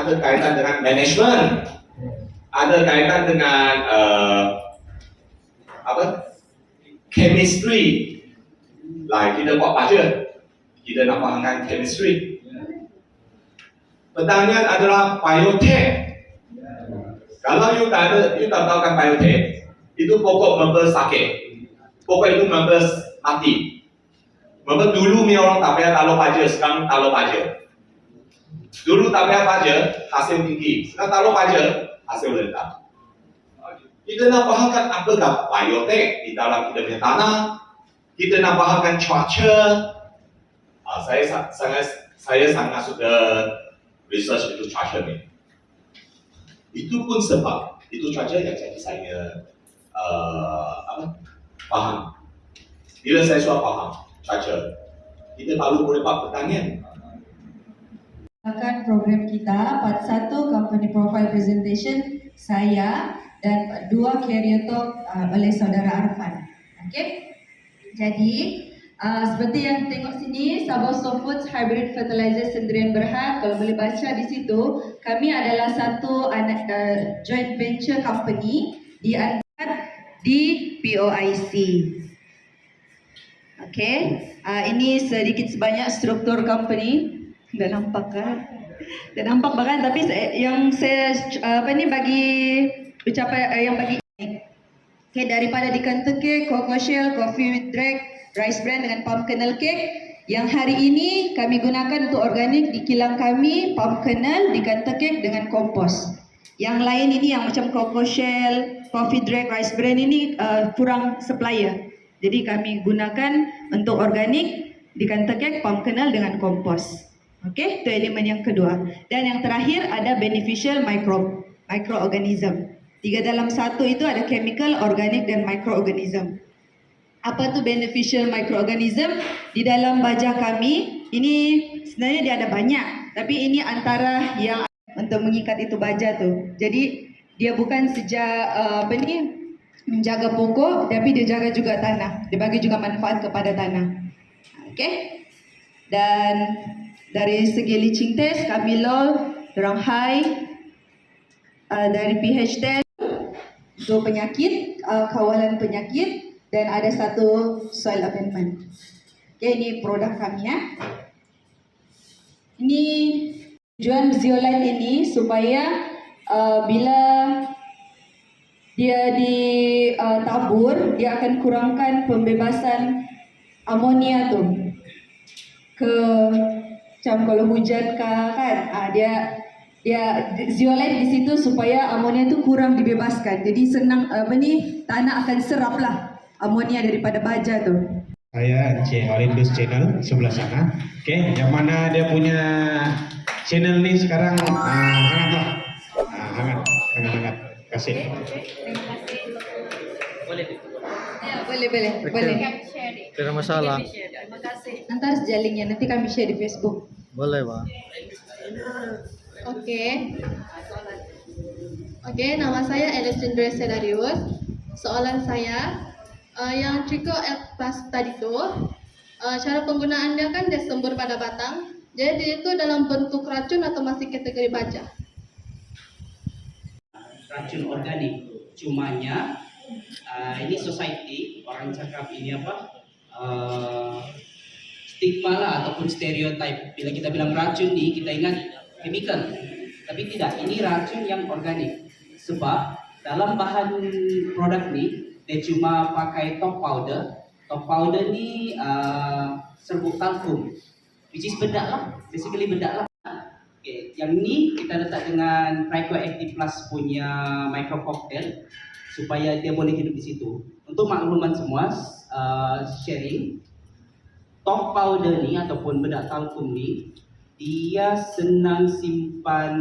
ada kaitan dengan management, ada kaitan dengan chemistry. Lah kita buat budget, kita nak fahamkan chemistry. Pertanyaan adalah biotech. Kalau you tak tahukan biotech, itu pokok member sakit, pokok itu member mati. Member dulu ni orang tak payah taruh baja, sekarang taruh baja. Dulu tak payah baja, hasil tinggi. Sekarang taruh baja, hasil rendah. Kita nak fahamkan apakah biotech di dalam kita punya tanah. Kita nak fahamkan cuaca. Saya sangat suka research itu cuaca ni. Itu pun sebab itu cuaca yang jadi saya faham. Bila saya sudah faham cuaca, kita baru boleh buat pertanian. Akan program kita, part 1 company profile presentation saya dan part 2 career talk oleh saudara Arfan. Okey. Jadi seperti yang tengok sini, Sabah Foods Hybrid Fertilizer Sendirian Berhad, kalau boleh baca di situ, kami adalah satu anak joint venture company di POIC. Okey. Ini sedikit sebanyak struktur company. Dah nampak kan? Dah nampak bahkan, tapi yang saya bagi ucapan yang bagi okay, daripada di Kentucky, Cocoa Shell, Coffee Drag, Rice Bran dengan Palm Kernel Cake yang hari ini kami gunakan untuk organik di kilang kami, Palm Kernel di Kentucky dengan kompos. Yang lain ini yang macam Cocoa Shell, Coffee Drag, Rice Bran ini kurang supplier. Jadi kami gunakan untuk organik di Kentucky, Palm Kernel dengan kompos. Okey, itu elemen yang kedua. Dan yang terakhir ada beneficial microorganism. 3 dalam 1 itu ada chemical, organic dan microorganism. Apa tu beneficial microorganism? Di dalam baja kami, ini sebenarnya dia ada banyak, tapi ini antara yang untuk mengikat itu baja tu. Jadi dia bukan menjaga pokok, tapi dia jaga juga tanah. Dia bagi juga manfaat kepada tanah. Okey. Dan dari segi leaching test, kami low, dorang high. Dari pH test untuk penyakit, kawalan penyakit, dan ada satu soil amendment. Okay, ini produk kami ya. Ini tujuan zeolite ini supaya bila dia ditabur, dia akan kurangkan pembebasan amonia tu ke macam kalau hujan kan, dia zeolite di situ supaya amonia tu kurang dibebaskan. Jadi senang tanah akan serap lah amonia daripada baja tu. Saya Encik Olindus channel sebelah sana. Okey, yang mana dia punya channel ni sekarang hangat lah. Hangat. Kasih. Boleh. Tidak masalah. Terima kasih. Nanti sejalingnya nanti kami share di Facebook. Boleh, Pak. Oke, nama saya Alexandra Sedarius. Soalan saya, yang Trico Plus tadi itu, cara penggunaan dia kan dia sembur pada batang. Jadi itu dalam bentuk racun atau masih kategori baja? Racun organik, cumanya ini society orang cakap ini stigma lah ataupun stereotype. Bila kita bilang racun nih, kita ingat chemical, tapi tidak, ini racun yang organik. Sebab dalam bahan produk ni dia cuma pakai top powder. Top powder ni serbuk talkum, which is bedak lah, basically bedak lah. Okay. Yang ni kita letak dengan Trico Active Plus punya micro cocktail supaya dia boleh hidup di situ. Untuk makluman semua, sharing, top powder ni ataupun bedak talkum ni dia senang simpan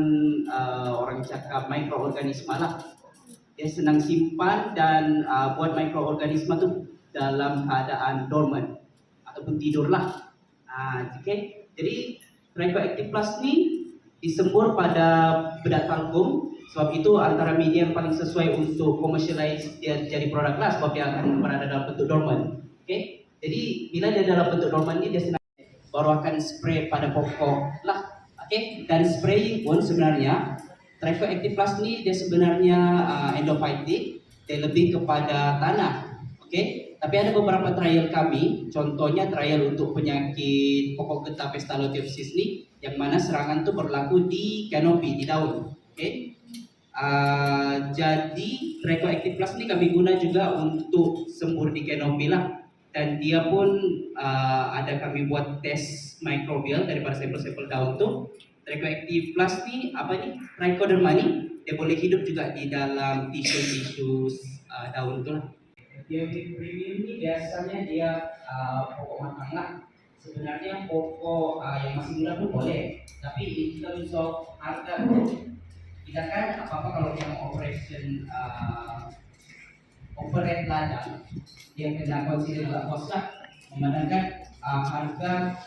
orang cakap mikroorganisme lah. Dia senang simpan dan buat mikroorganisme tu dalam keadaan dormant ataupun tidur lah. Okay. Jadi Trico Active Plus ni disembur pada bedak talkum, sebab itu antara media yang paling sesuai untuk commercialize dia jadi produk lah, sebab dia akan berada dalam bentuk dormant. Okay. Jadi bila dia dalam bentuk dormant ni dia senang baru akan spray pada pokok lah. Oke, dan spraying pun sebenarnya Tricoactive Plus ini dia sebenarnya endophytic, dia lebih kepada tanah. Oke, tapi ada beberapa trial kami, contohnya trial untuk penyakit pokok getah Pestalotiopsis ini, yang mana serangan itu berlaku di kanopi, di daun. Oke, jadi Tricoactive Plus ini kami guna juga untuk sembur di kanopi lah, dan dia pun ada kami buat tes mikrobial daripada sampel-sampel daun tuh. Tricoactive Plus ini apa nih? Trichoderma nih, dia boleh hidup juga di dalam tisu-tisu daun tuh lah. Dia premium ini biasanya dia pokok matang lah. Sebenarnya pokok yang masih muda pun boleh, tapi in terms of harga tuh kita kan apa-apa kalau yang operation operate ladang, dia kena consider juga cost lah, memandangkan harga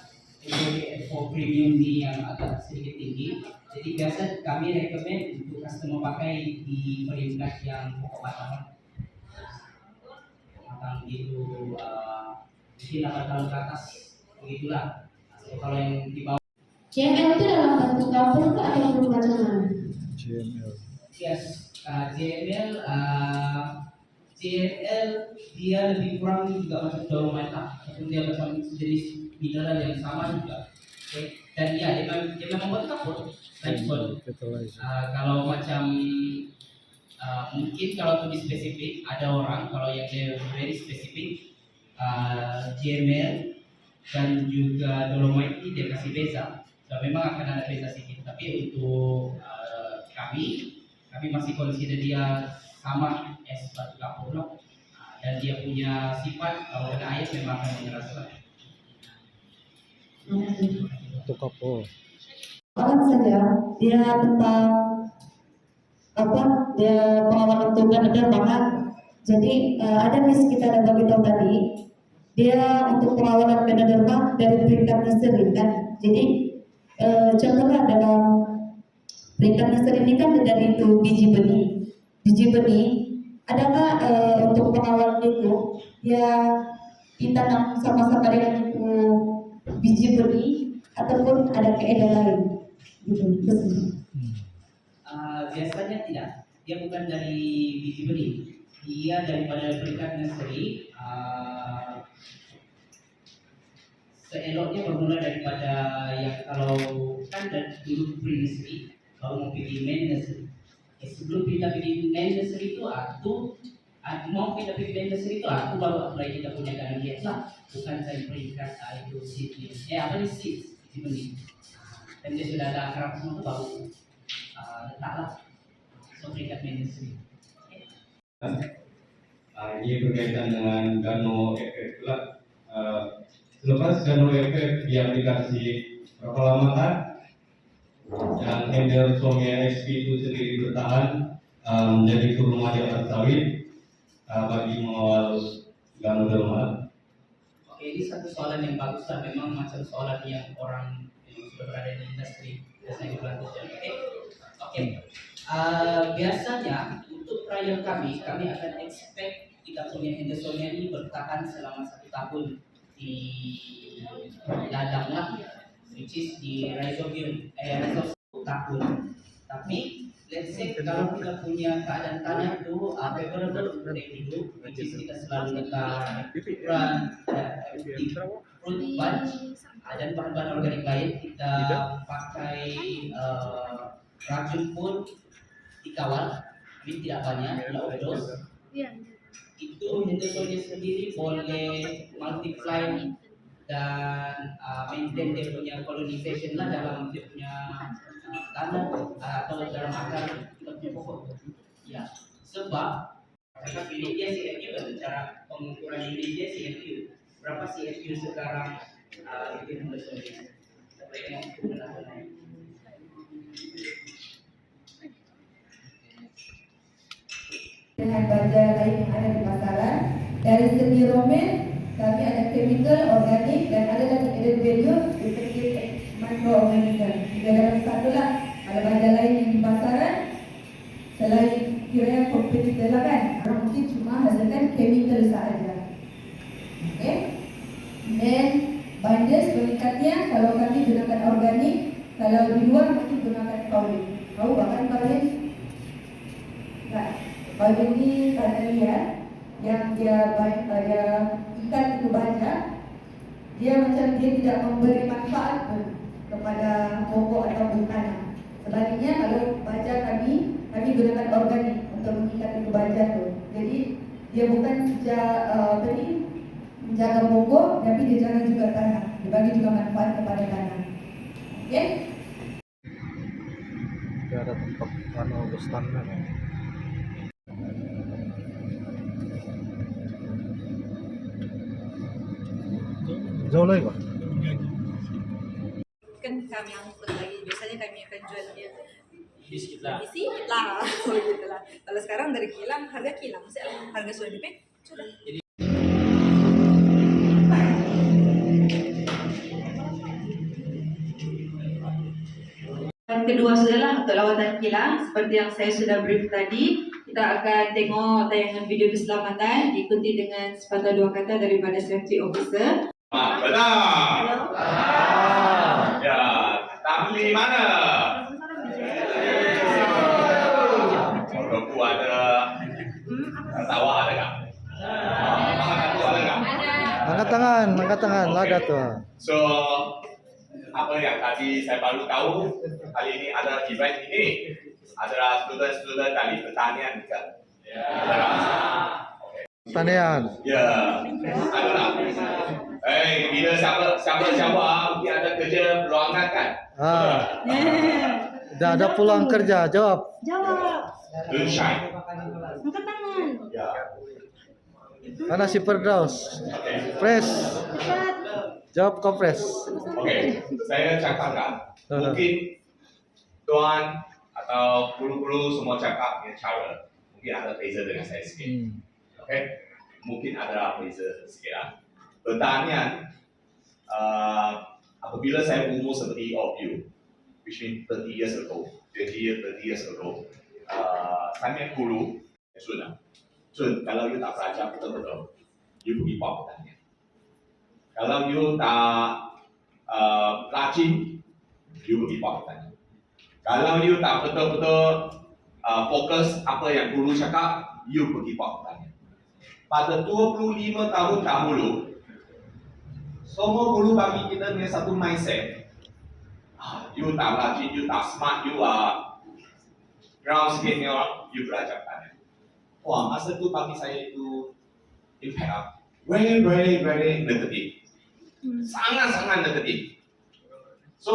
for premium ini yang agak sedikit tinggi. Jadi biasa kami recommend untuk customer pakai di peringkat yang pokok matang gitu, mungkin 8 tahun ke atas begitulah. So, kalau yang di bawah JML itu dalam bentuk dapur atau belum macam mana? yes, JML dia lebih kurang juga macam dolomite lah, ataupun dia macam jenis mineral yang sama juga. Okay. Dan ya dia memang buat dapur. Kalau macam mungkin kalau lebih spesifik ada orang kalau yang dia very spesifik JML dan juga dolomite ini dia kasih beza. So, memang akan ada beza sedikit, tapi untuk kami masih consider dia sama es batu kapur lah. Dan dia punya sifat kalau kena air memang akan mengeras lah. Untuk kapur. Orang saja dia tentang apa dia pengawalan tugas dan pangan. Jadi ada miss kita ada bagi tahu tadi dia untuk pengawalan Ganoderma dari peringkat nursery kan. Jadi contohnya dalam peringkat nursery ini kan dari itu biji benih. Adakah untuk pengawalan itu ya ditanam sama-sama dengan itu biji benih ataupun ada keedah lain gitu? Biasanya tidak, dia bukan dari biji benih, dia daripada peringkat nursery. Seeloknya bermula daripada yang kalau kan dari dulu pre-nursery kalau mau pilih main nursery. Sebelum kita pilih main nursery itu mau kita pilih main nursery itu baru apply kita punya kanan lah, bukan dari peringkat itu seed. Apa nih seed biji benih? Dan dia sudah ada akar semua itu baru letaklah peringkat main nursery. Ini berkaitan dengan Gano efek pula. Selepas Gano efek diaplikasi berapa lama kan? Yang Hendersonnya SP itu sendiri bertahan menjadi turun di atas sawit bagi mengawal Ganoderma. Oke, ini satu soalan yang bagus lah. Memang macam soalan yang orang yang sudah berada di industri biasanya diperhatikan. Oke. Biasanya untuk trial kami akan expect kita punya Hendersonia ini bertahan selama 1 tahun di ladang lah, which is di rhizobium tahun. Tapi let's say kalau kita punya keadaan tanah itu favorable untuk hidup, which is kita selalu letak fruit bunch dan bahan-bahan organik lain, kita pakai racun pun dikawal, tapi tidak banyak, tidak overdose. Itu Hendersonia sendiri boleh multiply dan maintain dia punya colonization lah dalam dia punya tanah atau dalam akar kita punya pokok. Ya, sebab mereka pilih dia CFU dan cara pengukuran ini dia CFU. Berapa CFU sekarang itu Hendersonia? Kita tengok penelitian. Dengan baja lain yang ada di pasaran. Dari segi romen kami ada chemical, organik dan ada lagi added value seperti microorganism. Tiga dalam satu lah. Ada baja lain yang di pasaran selain kira kompetitor lah kan. Orang mungkin cuma hasilkan chemical sahaja. Okay. Dan binders meningkatnya kalau kami gunakan organik Kalau di luar mesti gunakan kaulin. Tahu bahkan kaulin? Nah, kaulin ini tanaman yang dia ikat itu banyak. Dia macam dia tidak memberi manfaat pun kepada pokok atau tanah. Sebaliknya kalau baja kami gunakan organik untuk mengikat itu baja tu. Jadi dia bukan saja menjaga pokok, tapi dia jaga juga tanah. Dia bagi juga manfaat kepada tanah. Okey? Dia ada tempat bustannya. Jauh lagi kok. Kan kami angkut lagi, biasanya kami akan jualnya Di sekitar. isi lah, gitu lah. Kalau sekarang dari kilang, harga kilang, harga sudah dipek, sudah. Dan kedua sudahlah untuk lawatan kilang, seperti yang saya sudah brief tadi, kita akan tengok tayangan video keselamatan diikuti dengan sepatah dua kata daripada safety officer. Benar. Ya, tampil mana? Roku ada, tawa ada nggak? Makan kartu ada nggak? Angkat tangan, laga tuh. So, apa yang tadi saya baru tahu, kali ini ada event ini adalah student-student dari pertanian kan? Pertanian. Ya, adalah. Bila siapa mungkin ada kerja ruangan kan? Dah ada pulang kerja, jawab. Don't shine. Angkat tangan. Ya. Mana si Firdaus? Press. Jawab kompres. Oke, saya cakapkan. Mungkin tuan atau guru-guru semua cakap dengan cara mungkin ada beza dengan saya sikit. Oke, mungkin ada beza sikit lah. Pertanian, apabila saya umur seperti of you, which means 30 years ago, 30 years ago, saya guru, sudah. Kalau you tak belajar betul-betul, you pergi buat pertanian. Kalau you tak rajin, you pergi buat pertanian. Kalau you tak betul-betul fokus apa yang guru cakap, you pergi buat pertanian. Pada 25 tahun dahulu, semua guru bagi kita punya satu mindset. You tak rajin, you tak smart, you ground sikit ni orang, you belajar pertanian. Wah, masa tu bagi saya itu impact very negative. Sangat negatif. So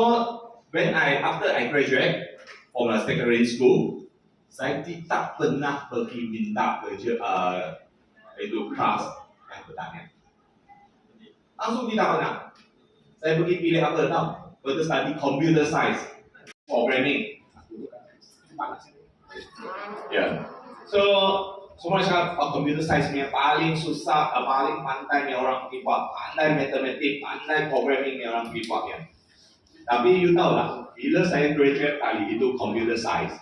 when after I graduate from a secondary school, saya tidak pernah pergi minta kerja itu kelas yang pertanian. Langsung tidak pernah. Saya pergi pilih apa tahu? Betul study computer science, programming. Panas. Ya. So semua cakap computer science ni paling susah, paling pandai ni orang pergi buat, pandai matematik, pandai programming ni orang pergi buat ya. Tapi you tahu lah, bila saya graduate kali itu computer science,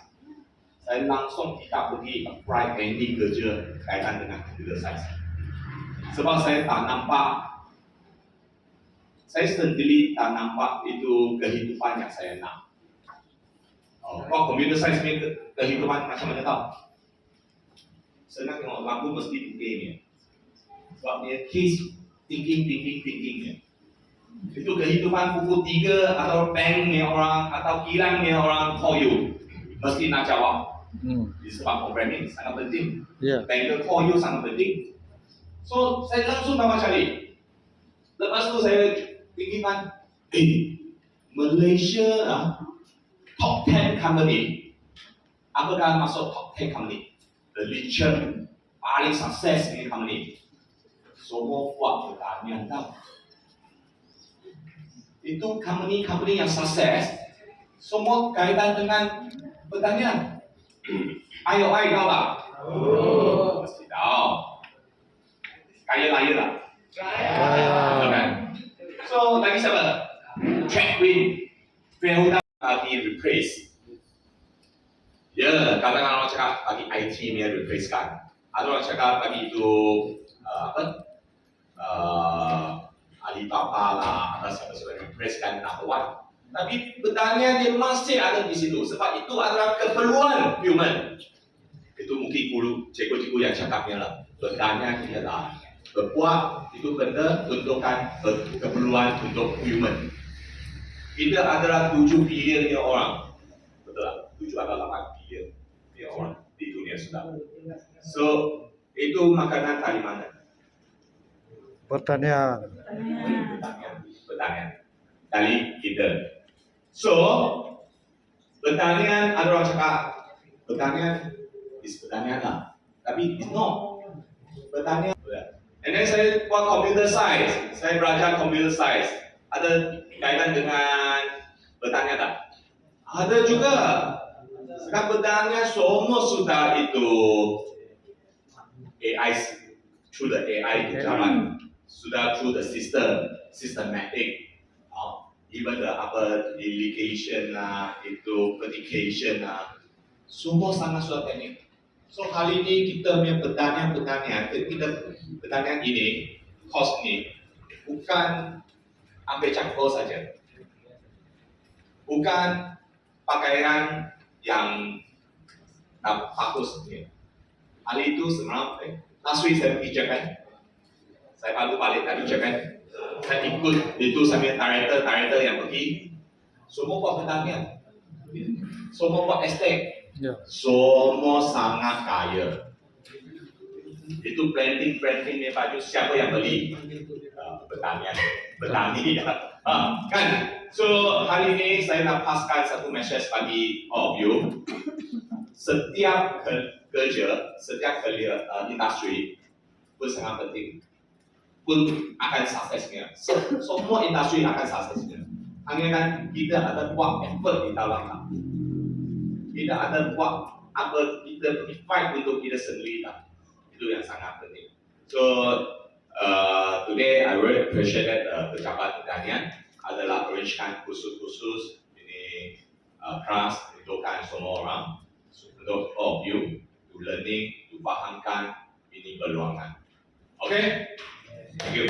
saya langsung tidak pergi apply any kerja kaitan dengan computer science. Sebab saya tak nampak, saya sendiri tak nampak itu kehidupan yang saya nak. Kalau computer science ni kehidupan macam mana tahu? Senang tengok lampu mesti tinggi ni. Sebab dia case thinking ni. Itu kehidupan pukul 3 atau bank ni orang atau kilang ni orang call you. Mesti nak jawab. Sebab programming sangat penting. Banker call you sangat penting. So saya langsung nama cari. Lepas tu saya fikirkan, Malaysia top 10 company. Apakah masuk top 10 company? The richest, paling sukses punya company. Semua buat pertanian tau. Itu company yang sukses, semua kaitan dengan pertanian. Ayo tahu tak? Mesti tahu. Kaya lah. Okay. So lagi siapa? Chadwin, Felda lagi replace. Ya, katakan orang cakap bagi IT ni replace kan. Ada orang cakap bagi itu Alibaba lah, atau siapa replace kan number one. Tapi pertanian dia masih ada di situ sebab itu adalah keperluan human. Itu mungkin cikgu-cikgu yang cakapnya lah. Pertanian kita dah berbuat itu benda untukkan keperluan untuk human. Kita adalah 7 bilion orang. Betul tak? 7 atau 8 bilion orang di dunia sudah. So, itu makanan dari mana? Pertanian. Pertanian. Dari kita. So, pertanian ada orang cakap pertanian is pertanian lah. Tapi it's not. Pertanian. And then saya buat computer science. Saya belajar computer science. Ada kaitan dengan pertanian tak? Ada juga. Sekarang pertanian semua sudah itu AI, through the AI jalan, sudah through the systematic, even the irrigation lah, itu fertigation lah, semua sangat sudah teknik. So kali ini kita punya pertanian ini, cost ini bukan ambil campur saja, bukan pakaian yang bagus ni. Hari itu sebenarnya last week saya pergi Japan. Saya baru balik dari Japan. Saya ikut itu sama director yang pergi. Semua buat pertanian, semua buat estate, semua sangat kaya. Itu planting ni baju siapa yang beli? Petani ya. Kan? So hari ini saya nak paskan satu message bagi all of you. Setiap kerja, setiap career industri pun sangat penting, pun akan suksesnya. Semua industri akan suksesnya. Hanya kan kita ada buat effort di dalam, kita ada buat apa, kita fight untuk kita sendiri lah. Itu yang sangat penting. So today I really appreciate that pejabat pertanian adalah arrangekan khusus ini kelas untuk semua orang, untuk all of you to learning, to fahamkan ini peluangan. Okay? Thank you.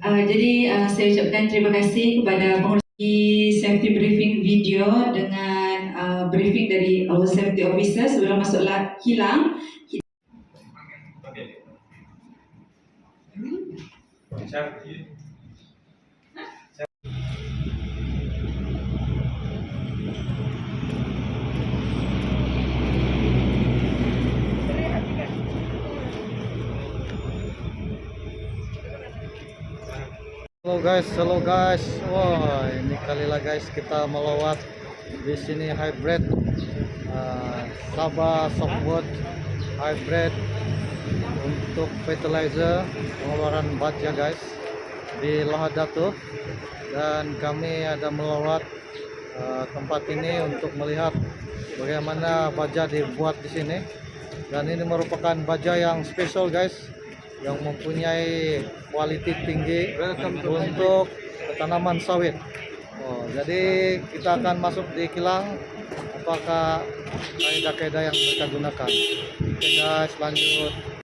Jadi saya ucapkan terima kasih kepada pengurusi safety briefing video dengan briefing dari our safety officer sebelum masuk kilang. Hello guys. Wah, ini kali lah guys kita melawat di sini hybrid Sabah Softwood hybrid untuk fertilizer pengeluaran baja guys di Lahadatu, dan kami ada melawat tempat ini untuk melihat bagaimana baja dibuat di sini, dan ini merupakan baja yang spesial guys, yang mempunyai kualiti tinggi untuk tanaman sawit. Jadi kita akan masuk di kilang, apakah kaidah-kaidah yang mereka gunakan. Oke guys, lanjut.